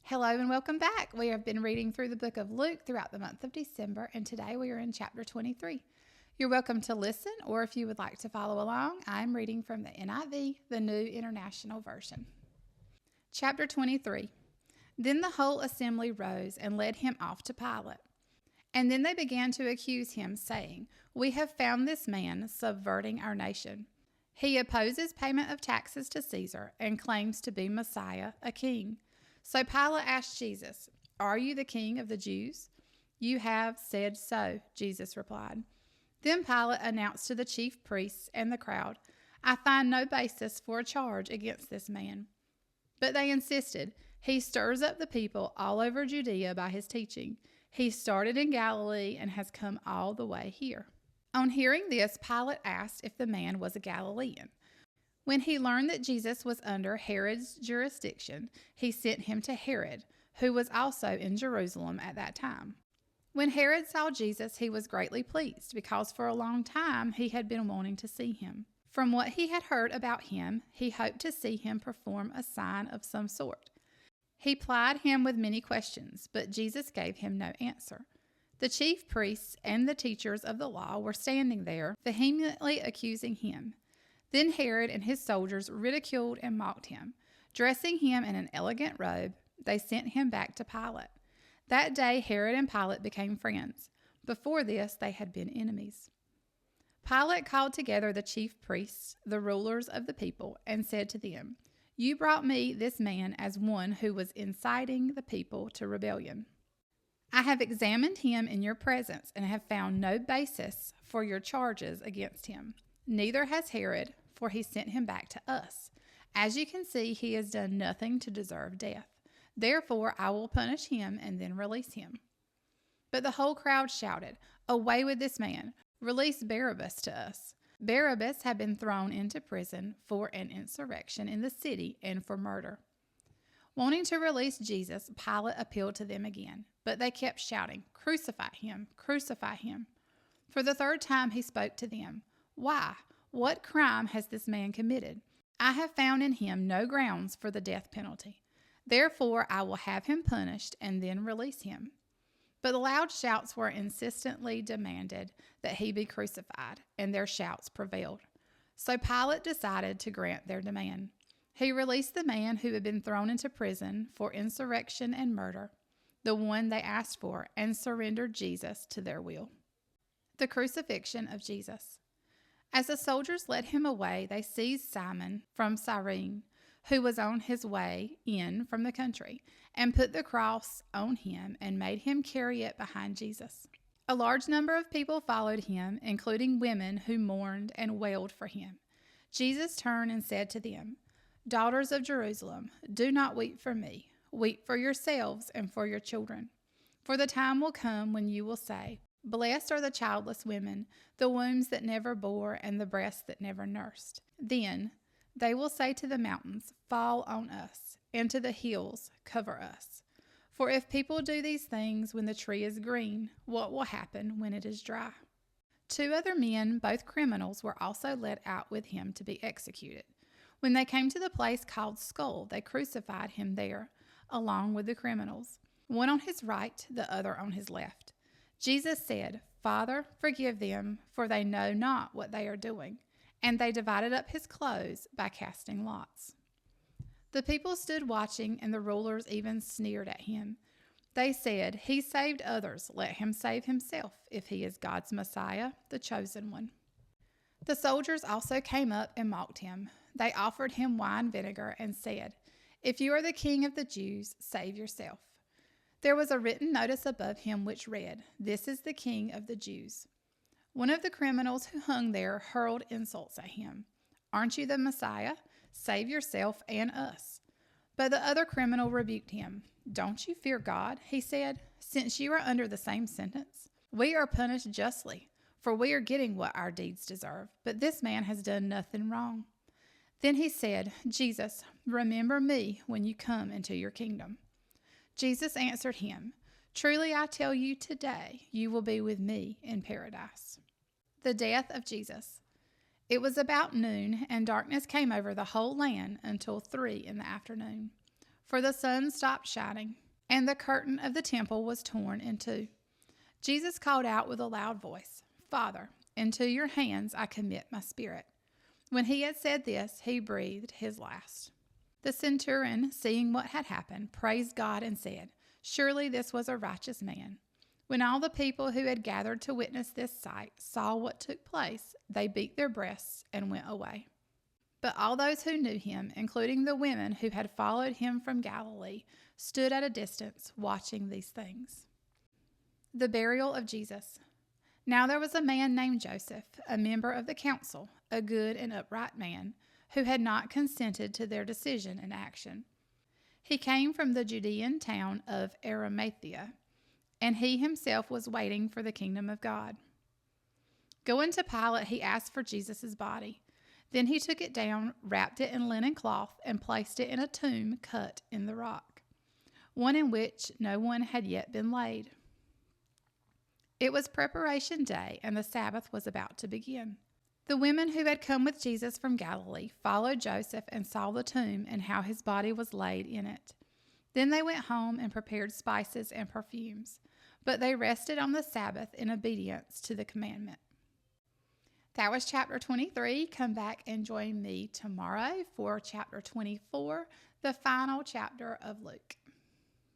Hello and welcome back. We have been reading through the book of Luke throughout the month of December, and today we are in chapter 23. You're welcome to listen, or if you would like to follow along, I'm reading from the NIV, the New International Version. Chapter 23. Then the whole assembly rose and led him off to Pilate. And then they began to accuse him, saying, "We have found this man subverting our nation. He opposes payment of taxes to Caesar and claims to be Messiah, a king." So Pilate asked Jesus, "Are you the king of the Jews?" "You have said so," Jesus replied. Then Pilate announced to the chief priests and the crowd, "I find no basis for a charge against this man." But they insisted, "He stirs up the people all over Judea by his teaching. He started in Galilee and has come all the way here." On hearing this, Pilate asked if the man was a Galilean. When he learned that Jesus was under Herod's jurisdiction, he sent him to Herod, who was also in Jerusalem at that time. When Herod saw Jesus, he was greatly pleased, because for a long time he had been wanting to see him. From what he had heard about him, he hoped to see him perform a sign of some sort. He plied him with many questions, but Jesus gave him no answer. The chief priests and the teachers of the law were standing there, vehemently accusing him. Then Herod and his soldiers ridiculed and mocked him. Dressing him in an elegant robe, they sent him back to Pilate. That day Herod and Pilate became friends. Before this, they had been enemies. Pilate called together the chief priests, the rulers of the people, and said to them, "You brought me this man as one who was inciting the people to rebellion. I have examined him in your presence and have found no basis for your charges against him. Neither has Herod, for he sent him back to us. As you can see, he has done nothing to deserve death. Therefore, I will punish him and then release him." But the whole crowd shouted, "Away with this man! Release Barabbas to us." Barabbas had been thrown into prison for an insurrection in the city and for murder. Wanting to release Jesus, Pilate appealed to them again, but they kept shouting, "Crucify him! Crucify him!" For the third time he spoke to them. "Why? What crime has this man committed? I have found in him no grounds for the death penalty. Therefore, I will have him punished and then release him." But the loud shouts were insistently demanded that he be crucified, and their shouts prevailed. So Pilate decided to grant their demand. He released the man who had been thrown into prison for insurrection and murder, the one they asked for, and surrendered Jesus to their will. The crucifixion of Jesus. As the soldiers led him away, they seized Simon from Cyrene, who was on his way in from the country, and put the cross on him and made him carry it behind Jesus. A large number of people followed him, including women who mourned and wailed for him. Jesus turned and said to them, "Daughters of Jerusalem, do not weep for me. Weep for yourselves and for your children. For the time will come when you will say, 'Blessed are the childless women, the wombs that never bore, and the breasts that never nursed.' Then they will say to the mountains, 'Fall on us,' and to the hills, 'Cover us.' For if people do these things when the tree is green, what will happen when it is dry?" 2 other men, both criminals, were also led out with him to be executed. When they came to the place called Skull, they crucified him there, along with the criminals, one on his right, the other on his left. Jesus said, "Father, forgive them, for they know not what they are doing." And they divided up his clothes by casting lots. The people stood watching, and the rulers even sneered at him. They said, "He saved others. Let him save himself, if he is God's Messiah, the chosen one." The soldiers also came up and mocked him. They offered him wine vinegar and said, "If you are the king of the Jews, save yourself." There was a written notice above him which read, "This is the King of the Jews." One of the criminals who hung there hurled insults at him. "Aren't you the Messiah? Save yourself and us." But the other criminal rebuked him. "Don't you fear God," he said, "since you are under the same sentence? We are punished justly, for we are getting what our deeds deserve, but this man has done nothing wrong." Then he said, "Jesus, remember me when you come into your kingdom." Jesus answered him, "Truly I tell you, today you will be with me in paradise." The death of Jesus. It was about noon, and darkness came over the whole land until 3 in the afternoon. For for the sun stopped shining, and the curtain of the temple was torn in two. Jesus called out with a loud voice, "Father, into your hands I commit my spirit." When he had said this, he breathed his last. The centurion, seeing what had happened, praised God and said, "Surely this was a righteous man." When all the people who had gathered to witness this sight saw what took place, they beat their breasts and went away. But all those who knew him, including the women who had followed him from Galilee, stood at a distance watching these things. The burial of Jesus. Now there was a man named Joseph, a member of the council, a good and upright man, who had not consented to their decision and action. He came from the Judean town of Arimathea, and he himself was waiting for the kingdom of God. Going to Pilate, he asked for Jesus' body. Then he took it down, wrapped it in linen cloth, and placed it in a tomb cut in the rock, one in which no one had yet been laid. It was preparation day, and the Sabbath was about to begin. The women who had come with Jesus from Galilee followed Joseph and saw the tomb and how his body was laid in it. Then they went home and prepared spices and perfumes, but they rested on the Sabbath in obedience to the commandment. That was chapter 23. Come back and join me tomorrow for chapter 24, the final chapter of Luke.